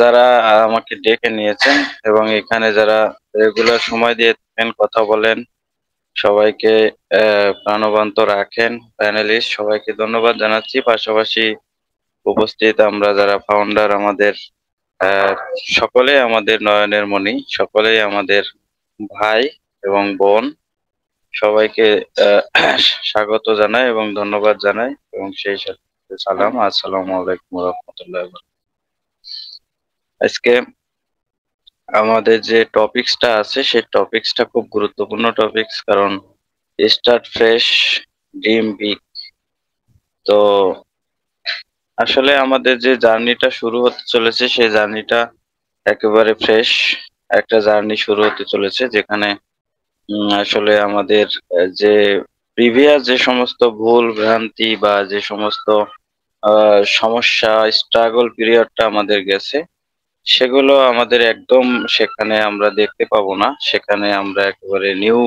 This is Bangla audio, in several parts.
যারা আমাকে ডেকে নিয়েছেন এবং এখানে যারা রেগুলার সময় দিয়ে থাকেন, কথা বলেন, সবাইকে প্রাণবন্ত রাখেন। প্যানেলিস্ট সবাইকে ধন্যবাদ জানাচ্ছি। পাশাপাশি উপস্থিত আমরা যারা ফাউন্ডার, আমাদের আহ, সকলেই আমাদের নয়নের মণি, সকলেই আমাদের ভাই এবং বোন। সবাইকে আহ, স্বাগত জানাই এবং ধন্যবাদ জানাই এবং সেই সাথে সালাম, আসসালামু আলাইকুম রহমতুল্লাহ। আজকে আমাদের যে টপিকসটা আছে সেই টপিকসটা খুব গুরুত্বপূর্ণ টপিকস, কারণ স্টার্ট ফ্রেশ, ড্রিম বিগ। তো আসলে আমাদের যে জার্নিটা শুরু হতে চলেছে সেই জার্নিটা একেবারে ফ্রেশ একটা জার্নি শুরু হতে চলেছে, যেখানে আসলে আমাদের যে প্রিভিয়াস যে সমস্ত ভুল ভ্রান্তি বা যে সমস্ত সমস্যা, স্ট্রাগল পিরিয়ডটা আমাদের গেছে, সেগুলো আমাদের একদম সেখানে আমরা দেখতে পাবো না। সেখানে আমরা একেবারে নিউ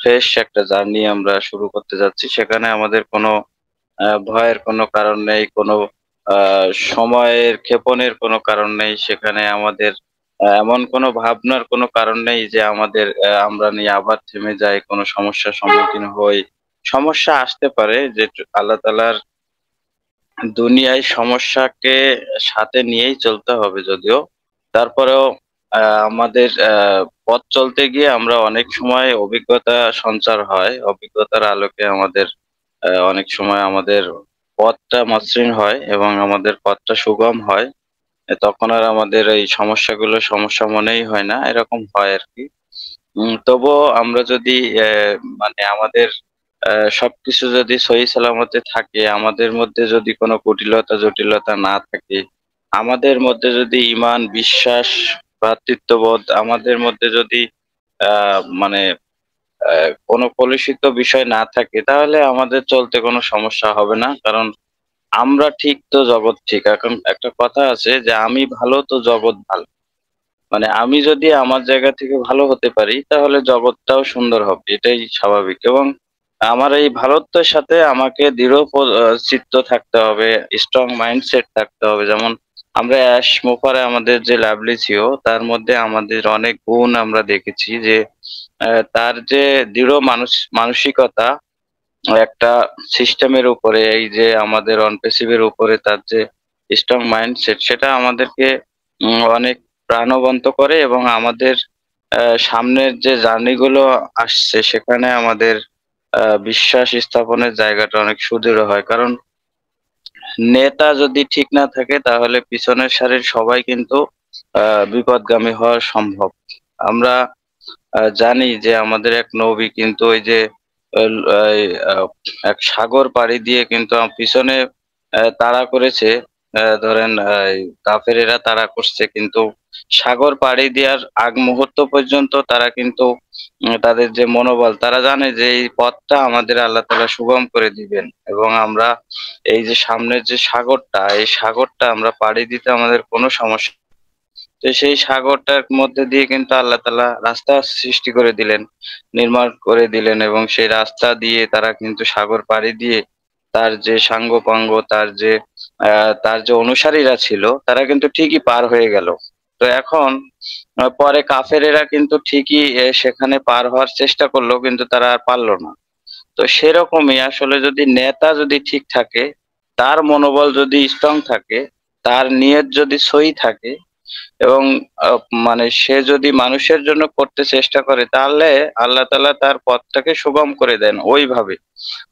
ফ্রেশ একটা জার্নি আমরা শুরু করতে যাচ্ছি। সেখানে আমাদের কোনো ভয়ের কোনো কারণ নেই, কোনো সময়ের ক্ষেপণের কোনো কারণ নেই। সেখানে আমাদের এমন কোনো ভাবনার কোনো কারণ নেই যে আমাদের আমরা নিয়ে আবার থেমে যাই, কোনো সমস্যার সম্মুখীন হই। সমস্যা আসতে পারে, যে আল্লাহ তাআলার দুনিয়ায় সমস্যাকে সাথে নিয়েই চলতে হবে যদিও। তারপরেও আমাদের পথ চলতে গিয়ে আমরা অনেক সময় অভিজ্ঞতা সঞ্চার হয়, অভিজ্ঞতার আলোকে আমাদের অনেক সময় আমাদের পথটা মসৃণ হয় এবং আমাদের পথটা সুগম হয়। তখন আর আমাদের এই সমস্যাগুলো সমস্যা মনেই হয় না, এরকম হয় আর কি। তবুও আমরা যদি মানে আমাদের সবকিছু যদি সহি সালামতে থাকে, আমাদের মধ্যে যদি কোনো কুটিলতা জটিলতা না থাকে, আমাদের মধ্যে যদি ঈমান, বিশ্বাস, ভ্রাতৃত্ববোধ আমাদের মধ্যে যদি মানে কোনো কলুষিত বিষয় না থাকে, তাহলে আমাদের চলতে কোনো সমস্যা হবে না। কারণ আমরা ঠিক তো জগৎ ঠিক। এখন একটা কথা আছে যে আমি ভালো তো জগৎ ভালো। মানে আমি যদি আমার জায়গা থেকে ভালো হতে পারি, তাহলে জগৎটাও সুন্দর হবে, এটাই স্বাভাবিক। এবং আমার এই ভারতের সাথে আমাকে দৃঢ় চিত্ত থাকতে হবে, স্ট্রং মাইন্ডসেট থাকতে হবে। যেমন আমরা অ্যাশ মুফারে আমাদের যে লাভলি ছিল, তার মধ্যে আমাদের অনেক গুণ আমরা দেখেছি, যে তার যে দৃঢ় মানসিকতা, একটা সিস্টেমের উপরে, এই যে আমাদের অনপেসিভের উপরে তার যে স্ট্রং মাইন্ডসেট, সেটা আমাদেরকে অনেক প্রাণবন্ত করে এবং আমাদের সামনের যে জার্নি গুলো আসছে সেখানে আমাদের বিশ্বাস স্থাপনের জায়গাটা অনেক সুদৃঢ় হয়। কারণ নেতা যদি ঠিক না থাকে, তাহলে পিছনের সারির সবাই কিন্তু বিপদগামী হওয়া সম্ভব। আমরা জানি যে আমাদের এক নবী কিন্তু ওই যে আহ, আহ, এক সাগর পাড়ি দিয়ে কিন্তু পিছনে তাড়া করেছে। ধরেন কাফেরেরা তাড়া করছে, কিন্তু সাগর পাড়ি দেওয়ার আগ মুহূর্ত পর্যন্ত তারা কিন্তু তাদের যে মনোবল, তারা জানে যে এই পথটা আমাদের আল্লাহ তাআলা সুগম করে দিবেন এবং আমরা এই যে সামনের যে সাগরটা, এই সাগরটা আমরা পাড়ি দিতে আমাদের কোনো সমস্যা। তো সেই সাগরটার মধ্যে দিয়ে কিন্তু আল্লাহ তাআলা রাস্তা সৃষ্টি করে দিলেন, নির্মাণ করে দিলেন, এবং সেই রাস্তা দিয়ে তারা কিন্তু সাগর পাড়ি দিয়ে তার যে সাঙ্গপাঙ্গ, তার যে অনুসারীরা ছিল, তারা কিন্তু ঠিকই পার হয়ে গেল। তো এখন পরে কাফেরেরা কিন্তু ঠিকই সেখানে পার হওয়ার চেষ্টা করলো, কিন্তু তারা আর পারলো না। তো সেরকমই আসলে যদি নেতা যদি ঠিক থাকে, তার মনোবল যদি স্ট্রং থাকে, তার নিয়ত যদি সই থাকে, এবং আহ, মানে সে যদি মানুষের জন্য করতে চেষ্টা করে, তাহলে আল্লাহ তাআলা তার পথটাকে সুগম করে দেন ওইভাবে,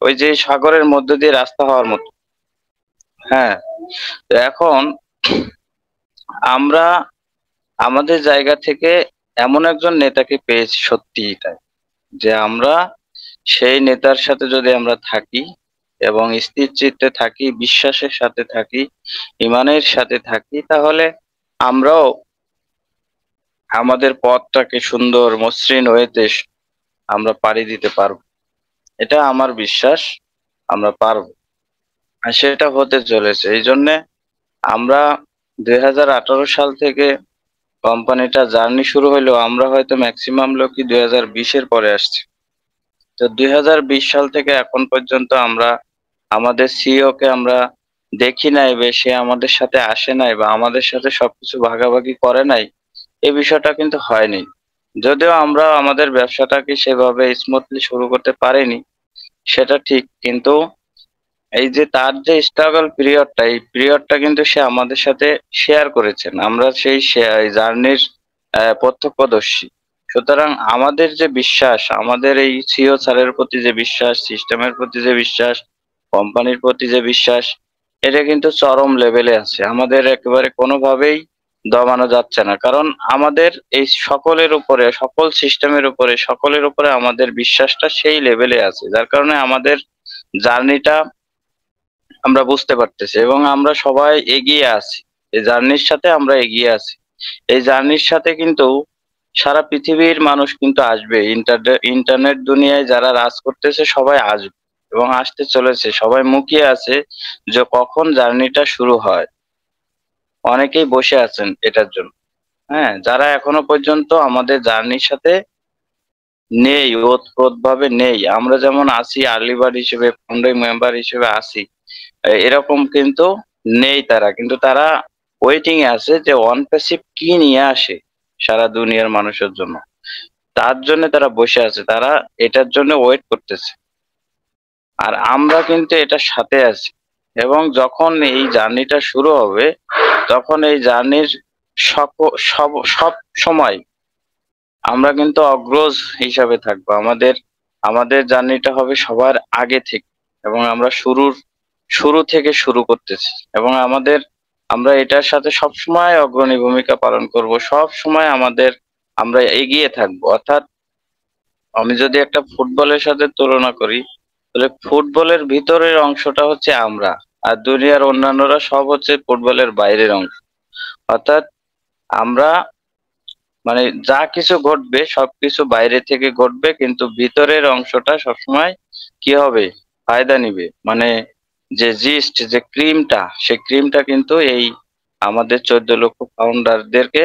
ওই যে সাগরের মধ্য দিয়ে রাস্তা হওয়ার মতো। হ্যাঁ। তো এখন আমরা আমাদের জায়গা থেকে এমন একজন নেতাকে পেয়েছি, সত্যিই তাই, যে আমরা সেই নেতার সাথে যদি আমরা থাকি এবং স্থির চিত্তে থাকি, বিশ্বাসের সাথে থাকি, ইমানের সাথে থাকি, তাহলে আমরাও আমাদের পথটাকে সুন্দর মসৃণ ওয়েতে আমরা পাড়ি দিতে পারবো। এটা আমার বিশ্বাস, আমরা পারবো। আর সেটা হতে চলেছে। এই জন্যে আমরা 2018 সাল থেকে কোম্পানিটা জার্নি শুরু হইলেও আমরা হয়তো ম্যাক্সিমাম লোকই 2020-এর পরে আসছি। তো 2020 সাল থেকে এখন পর্যন্ত আমরা আমাদের সিইও কে আমরা দেখি নাই বা সে আমাদের সাথে আসে নাই বা আমাদের সাথে সবকিছু ভাগাভাগি করে নাই, এই বিষয়টা কিন্তু হয়নি। যদিও আমরা আমাদের ব্যবসাটাকে সেভাবে স্মুথলি শুরু করতে পারিনি, সেটা ঠিক, কিন্তু এই যে তার যে স্ট্রাগল পিরিয়ডটা, এই পিরিয়ডটা কিন্তু সে আমাদের সাথে শেয়ার করেছেন, আমরা সেই জার্নির প্রত্যক্ষদর্শী। সুতরাং আমাদের যে বিশ্বাস, আমাদের এই সিও স্যারের প্রতি যে বিশ্বাস, সিস্টেমের প্রতি যে বিশ্বাস, কোম্পানির প্রতি যে বিশ্বাস, এটা কিন্তু চরম লেভেলে আছে, আমাদের একেবারে কোনোভাবেই দমানো যাচ্ছে না। কারণ আমাদের এই সকলের উপরে, সকল সিস্টেমের উপরে, সকলের উপরে আমাদের বিশ্বাসটা সেই লেভেলে আছে, যার কারণে আমাদের জার্নিটা আমরা বুঝতে পারতেছি এবং আমরা সবাই এগিয়ে আছি। এই জার্নির সাথে আমরা এগিয়ে আছি। এই জার্নির সাথে কিন্তু সারা পৃথিবীর মানুষ কিন্তু আসবে, ইন্টারনেট দুনিয়ায় যারা রাজ করতেছে সবাই আসবে এবং আসতে চলেছে, সবাই মুখিয়ে আছে যে কখন জার্নিটা শুরু হয়। অনেকেই বসে আছেন এটার জন্য। হ্যাঁ, যারা এখনো পর্যন্ত আমাদের জার্নির সাথে নেই, ওতপ্রোত ভাবে নেই, আমরা যেমন আছি আর্লি বার্ড হিসেবে, ফাউন্ডিং মেম্বার হিসেবে আছি, এরকম কিন্তু নেই তারা, কিন্তু তারা ওয়েটিং এ আছে যে ওয়ান প্যাসিভ কি নিয়ে আসে সারা দুনিয়ার মানুষের জন্য, তার জন্য তারা বসে আছে, তারা এটার জন্য ওয়েট করতেছে। আর আমরা কিন্তু এটার সাথে আছি এবং যখন এই জার্নিটা শুরু হবে, তখন এই জার্নির সব সব সব সময় আমরা কিন্তু অগ্রজ হিসাবে থাকবো। আমাদের আমাদের জার্নিটা হবে সবার আগে থেকে এবং আমরা শুরু থেকে শুরু করতেছি এবং আমরা এটার সাথে সবসময় অগ্রণী ভূমিকা পালন করব, সব সময় আমরা এগিয়ে থাকবো। অর্থাৎ আমি যদি একটা ফুটবলের সাথে তুলনা করি, তাহলে ফুটবলের ভিতরের অংশটা হচ্ছে আমরা, আর দুনিয়ার অন্যান্যরা সব হচ্ছে ফুটবলের বাইরের অংশ। অর্থাৎ আমরা, মানে যা কিছু ঘটবে সবকিছু বাইরে থেকে ঘটবে, কিন্তু ভিতরের অংশটা সবসময় কি হবে, ফায়দা নিবে। মানে যে জিস্ট, যে ক্রিমটা, সেই ক্রিমটা কিন্তু এই আমাদের 14 লক্ষ ফাউন্ডারদেরকে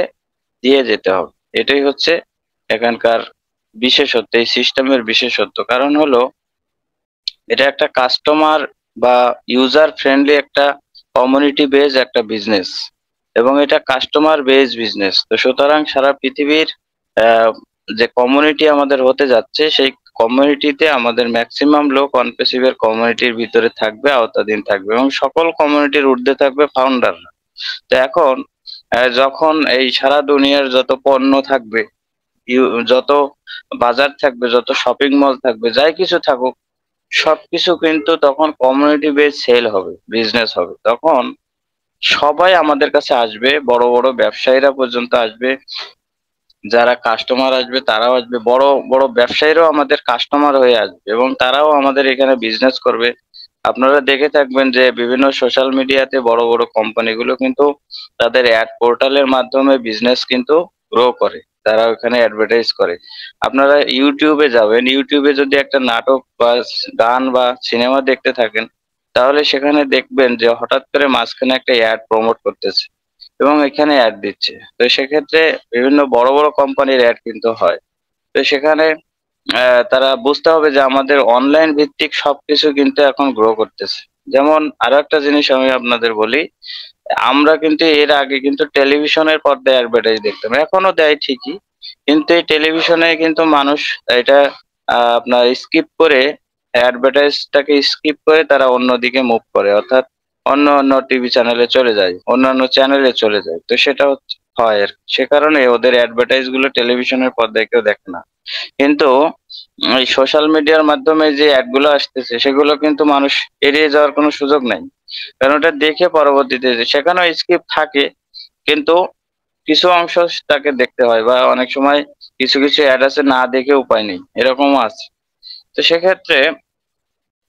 দিয়ে যেতে হবে। এটাই হচ্ছে এখানকার বিশেষত্ব, এই সিস্টেমের বিশেষত্ব। কারণ হলো এটা একটা কাস্টমার বা ইউজার ফ্রেন্ডলি একটা কমিউনিটি বেজ একটা বিজনেস এবং এটা কাস্টমার বেজ বিজনেস। তো সুতরাং সারা পৃথিবীর আহ, যে কমিউনিটি আমাদের হতে যাচ্ছে, সেই কমিউনিটিতে আমাদের ম্যাক্সিমাম লোক অনপেসিভের কমিউনিটির ভিতরে থাকবে, আওতাধীন থাকবে এবং সকল কমিউনিটির ঊর্ধ্বে থাকবে ফাউন্ডাররা। তো এখন যখন এই সারা দুনিয়ার যত পণ্য থাকবে, যত বাজার থাকবে, যত শপিং মল থাকবে, যাই কিছু থাকুক, সবকিছু কিন্তু তখন কমিউনিটি বেস সেল হবে, বিজনেস হবে। তখন সবাই আমাদের কাছে আসবে, বড় বড় ব্যবসায়ীরা পর্যন্ত আসবে, যারা কাস্টমার আসবে তারাও আসবে, বড় বড় ব্যবসায়ীরাও আমাদের কাস্টমার হয়ে আসবে এবং তারাও আমাদের এখানে বিজনেস করবে। আপনারা দেখে থাকবেন যে বিভিন্ন সোশ্যাল মিডিয়াতে বড় বড় কোম্পানিগুলো কিন্তু তাদের অ্যাড পোর্টালের মাধ্যমে বিজনেস কিন্তু গ্রো করে, তারা ওখানে অ্যাডভার্টাইজ করে। আপনারা ইউটিউবে যাবেন, ইউটিউবে যদি একটা নাটক বা গান বা সিনেমা দেখতে থাকেন, তাহলে সেখানে দেখবেন যে হঠাৎ করে মাঝখানে একটা অ্যাড প্রমোট করতেছে এবং এখানে অ্যাড দিচ্ছে। তো সেক্ষেত্রে বিভিন্ন বড় বড় কোম্পানির অ্যাড কিন্তু হয়। তো সেখানে তারা বুঝতে হবে যে আমাদের অনলাইন ভিত্তিক সবকিছু কিন্তু এখন গ্রো করতেছে। যেমন আরো একটা জিনিস আমি আপনাদের বলি, আমরা কিন্তু এর আগে কিন্তু টেলিভিশনের পর্দায় অ্যাডভার্টাইজ দেখতাম, এখনো দেয় ঠিকই, কিন্তু এই টেলিভিশনে কিন্তু মানুষ এটা আপনার স্কিপ করে, অ্যাডভার্টাইজটাকে স্কিপ করে তারা অন্যদিকে মুভ করে, অর্থাৎ অন্য অন্য টিভি চ্যানেলে চলে যায়, অন্যান্য চ্যানেলে চলে যায়। তো সেটা হয় আর কি। সে কারণে ওদের অ্যাডভার্টাইজ গুলো টেলিভিশনের পর্দায় কেউ দেখে না, কিন্তু এই সোশ্যাল মিডিয়ার মাধ্যমে যে অ্যাড গুলো আসতেছে সেগুলো কিন্তু মানুষ এড়িয়ে যাওয়ার কোনো সুযোগ নাই। কারণ ওটা দেখে পরবর্তীতে সেখানেও স্কিপ থাকে, কিন্তু কিছু অংশ তাকে দেখতে হয়, বা অনেক সময় কিছু কিছু অ্যাড আছে না দেখে উপায় নেই, এরকমও আছে। তো সেক্ষেত্রে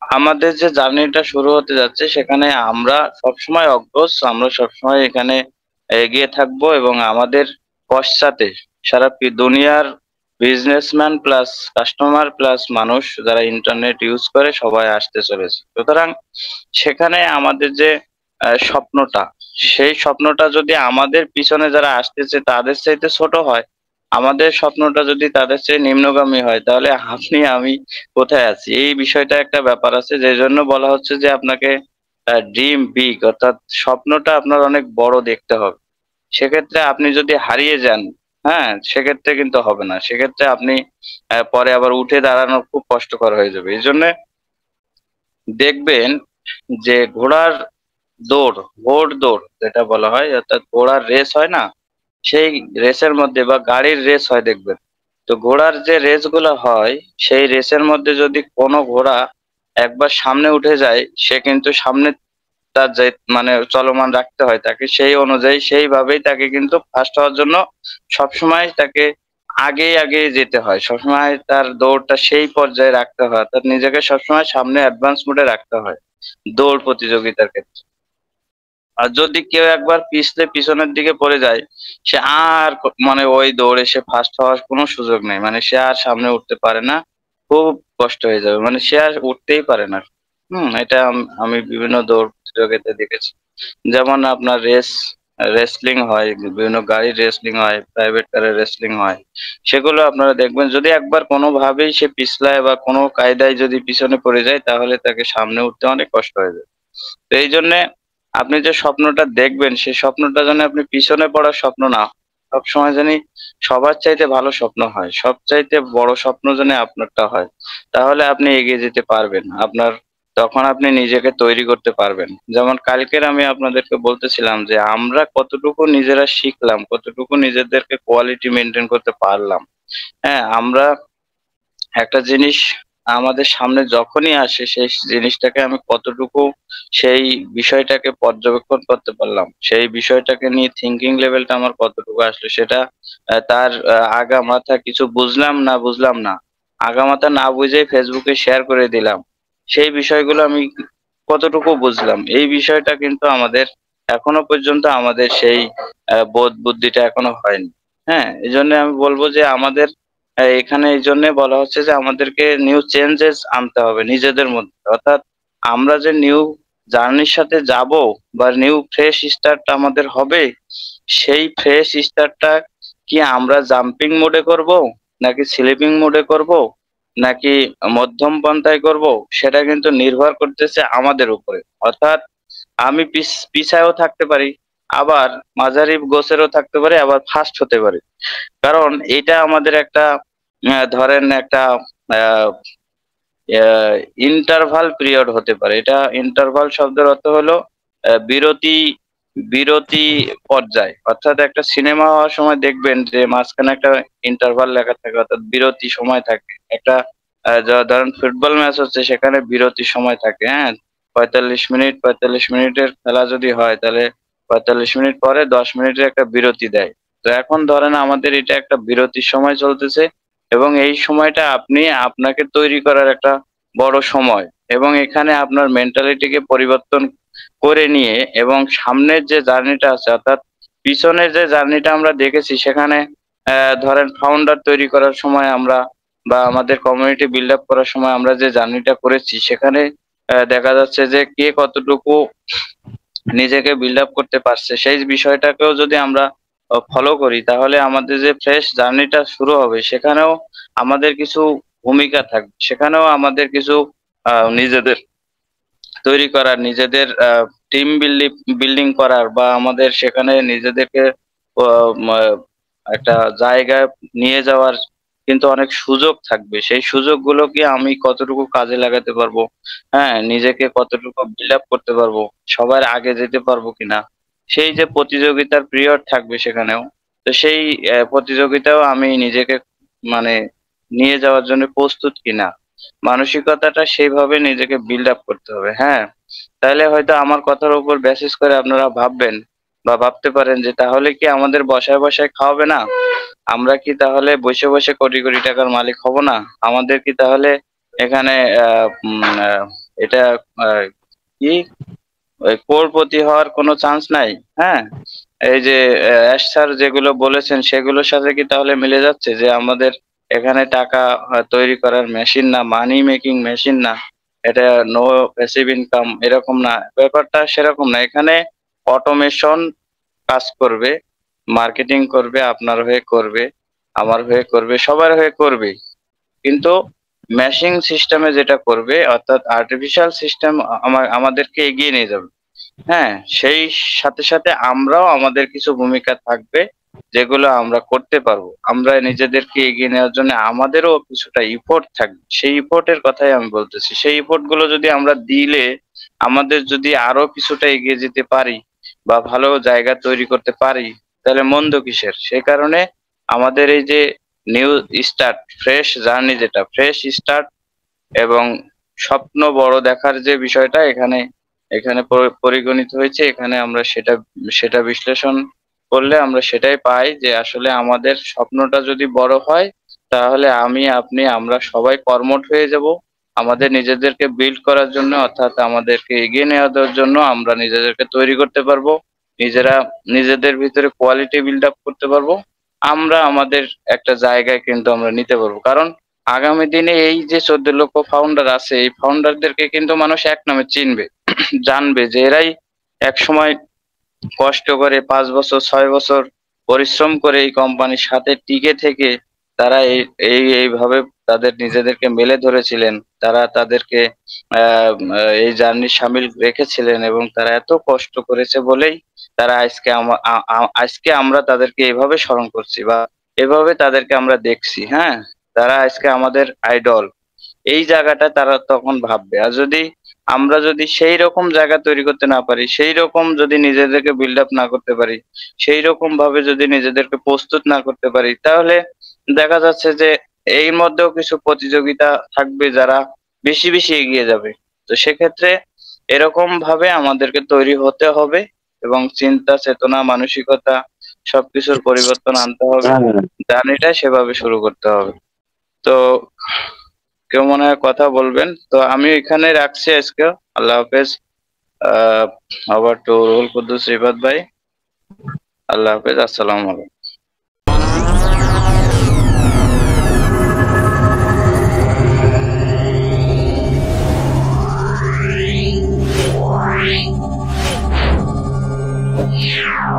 আমাদের যে জার্নিটা শুরু হতে যাচ্ছে, সেখানে আমরা সবসময় অগ্রজ, আমরা সবসময় এখানে এগিয়ে থাকবো এবং আমাদের পশ্চাতে সারা দুনিয়ার বিজনেসম্যান প্লাস কাস্টমার প্লাস মানুষ যারা ইন্টারনেট ইউজ করে সবাই আসতে চলেছে। সুতরাং সেখানে আমাদের যে স্বপ্নটা, সেই স্বপ্নটা যদি আমাদের পিছনে যারা আসতেছে তাদের চাইতে ছোট হয়, আমাদের স্বপ্নটা যদি তাদের চেয়ে নিম্নগামী হয়, তাহলে আপনি আমি কোথায় আছি, এই বিষয়টা একটা ব্যাপার আছে। যে জন্য বলা হচ্ছে যে আপনাকে ড্রিম বিগ, অর্থাৎ স্বপ্নটা আপনার অনেক বড় দেখতে হবে। সেক্ষেত্রে আপনি যদি হারিয়ে যান, হ্যাঁ, সেক্ষেত্রে কিন্তু হবে না। সেক্ষেত্রে আপনি পরে আবার উঠে দাঁড়ানো খুব কষ্টকর হয়ে যাবে। এই জন্য দেখবেন যে ঘোড়ার দৌড়, ঘোড় দৌড় যেটা বলা হয়, অর্থাৎ ঘোড়ার রেস হয় না, সেই রেসের মধ্যে বা গাড়ির রেস হয় দেখবেন। তো ঘোড়ার যে রেস গুলো হয়, সেই রেসের মধ্যে যদি কোনো ঘোড়া একবার সামনে উঠে যায়, সে কিন্তু সামনে তার যে মানে চলমান রাখতে হয় তাকে, সেই অনুযায়ী সেইভাবেই তাকে কিন্তু ফার্স্ট হওয়ার জন্য সবসময় তাকে আগে আগে যেতে হয়, সবসময় তার দৌড়টা সেই পর্যায়ে রাখতে হয়, তার নিজেকে সবসময় সামনে অ্যাডভান্স মোডে রাখতে হয় দৌড় প্রতিযোগিতার ক্ষেত্রে। আর যদি কেউ একবার পিছলে পিছনের দিকে পড়ে যায়, সে আর মানে ওই দৌড়ে সে ফার্স্ট হওয়ার কোনো সুযোগ নেই, মানে সে আর সামনে উঠতে পারে না, খুব কষ্ট হয়ে যাবে, মানে সে আর উঠতেই পারে না। এটা আমি বিভিন্ন দৌড় প্রতিযোগিতায় দেখেছি। যেমন আপনার রেসলিং হয়, বিভিন্ন গাড়ির রেসলিং হয়, প্রাইভেট কারের রেসলিং হয়। সেগুলো আপনারা দেখবেন, যদি একবার কোনোভাবেই সে পিছলায় বা কোনো কায়দায় যদি পিছনে পড়ে যায়, তাহলে তাকে সামনে উঠতে অনেক কষ্ট হয়ে যায়। তো এই জন্যে আপনি যে স্বপ্নটা দেখবেন, সেই স্বপ্নটা যেন আপনি পিছনে পড়ার স্বপ্ন না হয়। সবসময় জানি সবার চাইতে ভালো স্বপ্ন হয়, সবচাইতে বড় স্বপ্ন যেন আপনারটা হয়। তাহলে আপনি এগিয়ে যেতে পারবেন। তখন আপনি নিজেকে তৈরি করতে পারবেন। যেমন কালকের আমি আপনাদেরকে বলতেছিলাম যে আমরা কতটুকু নিজেরা শিখলাম, কতটুকু নিজেদেরকে কোয়ালিটি মেনটেন করতে পারলাম। হ্যাঁ, আমরা একটা জিনিস আমাদের সামনে যখনই আসে, সেই জিনিসটাকে আমি কতটুকু সেই বিষয়টাকে পর্যবেক্ষণ করতে পারলাম, সেই বিষয়টাকে নিয়ে থিঙ্কিং লেভেলটা আমার কতটুকু আসলো, সেটা তার আগামাথা কিছু বুঝলাম না বুঝলাম না, আগামাথা না বুঝেই ফেসবুকে শেয়ার করে দিলাম, সেই বিষয়গুলো আমি কতটুকু বুঝলাম, এই বিষয়টা কিন্তু আমাদের এখনো পর্যন্ত আমাদের সেই বোধ বুদ্ধিটা এখনো হয়নি। হ্যাঁ, এই জন্য আমি বলবো যে আমাদের এখানে এই জন্য বলা হচ্ছে যে আমাদেরকে নিউ চেঞ্জেস আনতে হবে নিজেদের মধ্যে, অর্থাৎ আমরা যে নিউ জার্নির সাথে যাব বা নিউ ফ্রেশ স্টার্ট আমাদের হবে, সেই ফ্রেশ স্টার্টটা কি আমরা জাম্পিং মোডে করব, নাকি স্লিপিং মোডে করব, নাকি মধ্যম পন্থায় করব, সেটা কিন্তু নির্ভর করতেছে আমাদের উপরে। অর্থাৎ আমি পিছায়ও থাকতে পারি, আবার মাঝারি গোছেরও থাকতে পারি, আবার ফাস্ট হতে পারি। কারণ এটা আমাদের একটা ধরেন একটা ইন্টারভাল পিরিয়ড হতে পারে। এটা ইন্টারভাল শব্দের অর্থ হলো বিরতি, বিরতি পর্যায়। অর্থাৎ একটা সিনেমা হওয়ার সময় দেখবেন যে মাঝখানে একটা ইন্টারভাল লেখা থাকে, অর্থাৎ বিরতি সময় থাকে। একটা ধরেন ফুটবল ম্যাচ হচ্ছে, সেখানে বিরতি সময় থাকে, হ্যাঁ, 45 মিনিট, 45 মিনিটের খেলা যদি হয়, তাহলে 45 মিনিট পরে 10 মিনিটের একটা বিরতি দেয়। তো এখন ধরেন আমাদের এটা একটা বিরতির সময় চলতেছে, এবং এই সময়টা আপনি আপনাকে তৈরি করার একটা বড় সময়, এবং এখানে আপনার মেন্টালিটিকে পরিবর্তন করে নিয়ে, এবং সামনের যে জার্নিটা আছে, অর্থাৎ পিছনের যে জার্নিটা আমরা দেখেছি, সেখানে ধরেন ফাউন্ডার তৈরি করার সময় আমরা বা আমাদের কমিউনিটি বিল্ড আপ করার সময় আমরা যে জার্নিটা করেছি, সেখানে দেখা যাচ্ছে যে কে কতটুকু নিজেকে বিল্ড আপ করতে পারছে, সেই বিষয়টাকেও যদি আমরা ফলো করি, তাহলে আমাদের যে ফ্রেশ জার্নিটা শুরু হবে, সেখানেও আমাদের কিছু ভূমিকা থাকবে, সেখানেও আমাদের কিছু নিজেদের তৈরি করার, নিজেদের টিম বিল্ডিং করার, বা আমাদের সেখানে নিজেদেরকে একটা জায়গায় নিয়ে যাওয়ার কিন্তু অনেক সুযোগ থাকবে। সেই সুযোগগুলো কি আমি কতটুকু কাজে লাগাতে পারবো, হ্যাঁ, নিজেকে কতটুকু বিল্ড আপ করতে পারবো, সবার আগে যেতে পারবো কিনা, সেই যে প্রতিযোগিতার পিরিয়ড থাকবে সেখানেও, তো সেই প্রতিযোগিতাও আমি নিজেকে মানে নিয়ে যাওয়ার জন্য প্রস্তুত কিনা, মানসিকতাটা সেইভাবে নিজেকে বিল্ড আপ করতে হবে। হ্যাঁ, তাহলে হয়তো আমার কথার উপর বেসিস করে আপনারা ভাববেন বা ভাবতে পারেন যে তাহলে কি আমাদের বসায় বসায় খাওয়াবে না, আমরা কি তাহলে বসে বসে কোটি কোটি টাকার মালিক হব না, আমাদের কি তাহলে এখানে এটা আহ, কি ওই কোটিপতি হওয়ার কোনো চান্স নাই? হ্যাঁ, এই যে অ্যাশ স্যার যেগুলো বলেছেন, সেগুলোর সাথে কি তাহলে মিলে যাচ্ছে যে আমাদের এখানে টাকা তৈরি করার মেশিন না, মানি মেকিং মেশিন না, এটা নো প্যাসিভ ইনকাম এরকম না, ব্যাপারটা সেরকম না। এখানে অটোমেশন কাজ করবে, মার্কেটিং করবে, আপনার হয়ে করবে, আমার হয়ে করবে, সবার হয়ে করবে, কিন্তু ম্যাশিং সিস্টেমে যেটা করবে, অর্থাৎ আর্টিফিশিয়াল সিস্টেম আমাদেরকে এগিয়ে নিয়ে যাবে। হ্যাঁ, সেই সাথে সাথে আমরাও আমাদের কিছু ভূমিকা থাকবে যেগুলো আমরা করতে পারবো। আমরা নিজেদেরকে এগিয়ে নেওয়ার জন্য আমাদেরও কিছুটা ইফোর্ট থাকবে। সেই ইফোর্টের কথাই আমি বলতেছি। সেই ইফোর্ট গুলো যদি আমরা দিলে, আমাদের যদি আরো কিছুটা এগিয়ে যেতে পারি বা ভালো জায়গা তৈরি করতে পারি, তাহলে মন্দ কিসের? সে কারণে আমাদের এই যে নিউ স্টার্ট, ফ্রেশ জার্নি, যেটা ফ্রেশ স্টার্ট এবং স্বপ্ন বড় দেখার যে বিষয়টা এখানে এখানে পরিগণিত হয়েছে, এখানে আমরা সেটা সেটা বিশ্লেষণ করলে আমরা সেটাই পাই যে আসলে আমাদের স্বপ্নটা যদি বড় হয়, তাহলে আমি, আপনি, আমরা সবাই কর্মঠ হয়ে যাব। আমাদের নিজেদেরকে বিল্ড করার জন্য, অর্থাৎ আমাদেরকে এগিয়ে নেওয়ার জন্য আমরা নিজেদেরকে তৈরি করতে পারবো। নিজেরা নিজেদের ভিতরে কোয়ালিটি বিল্ড আপ করতে পারবো। আমরা আমাদের একটা জায়গায় কিন্তু আমরা নিতে পারবো। কারণ আগামী দিনে এই যে 14 লক্ষ ফাউন্ডার আছে, এই ফাউন্ডারদেরকে কিন্তু মানুষ এক নামে চিনবে, জানবে যে এরাই এক সময় কষ্ট করে 5 বছর 6 বছর পরিশ্রম করে এই কোম্পানির সাথে টিকে থেকে তারা এইভাবে তাদের নিজেদেরকে মেলে ধরেছিলেন। তারা তাদেরকে এই জার্নি সামিল রেখেছিলেন এবং তারা এত কষ্ট করেছে বলেই তারা আজকে আমরা তাদেরকে এভাবে স্মরণ করছি বা এভাবে তাদেরকে আমরা দেখছি। হ্যাঁ, তারা আজকে আমাদের আইডল। এই জায়গাটা তারা তখন ভাববে। আর আমরা যদি সেই রকম জায়গা তৈরি করতে না পারি, সেই রকম যদি নিজেদেরকে বিল্ড আপ না করতে পারি, সেই রকম ভাবে যদি নিজেদেরকে প্রস্তুত না করতে পারি, তাহলে দেখা যাচ্ছে যে এর মধ্যেও কিছু প্রতিযোগিতা থাকবে যারা বেশি বেশি এগিয়ে যাবে। তো সেক্ষেত্রে এরকম ভাবে আমাদেরকে তৈরি হতে হবে এবং চিন্তা চেতনা মানসিকতা সবকিছুর পরিবর্তন আনতে হবে। জার্নিটা সেভাবে শুরু করতে হবে। তো কেউ মনে হয় কথা বলবেন? তো আমি এখানে রাখছি আজকে। আল্লাহ হাফেজ। আবার টু রুহুল কুদ্দুস রিফাত ভাই, আল্লাহ হাফেজ, আসসালামু আলাইকুম। Yeah.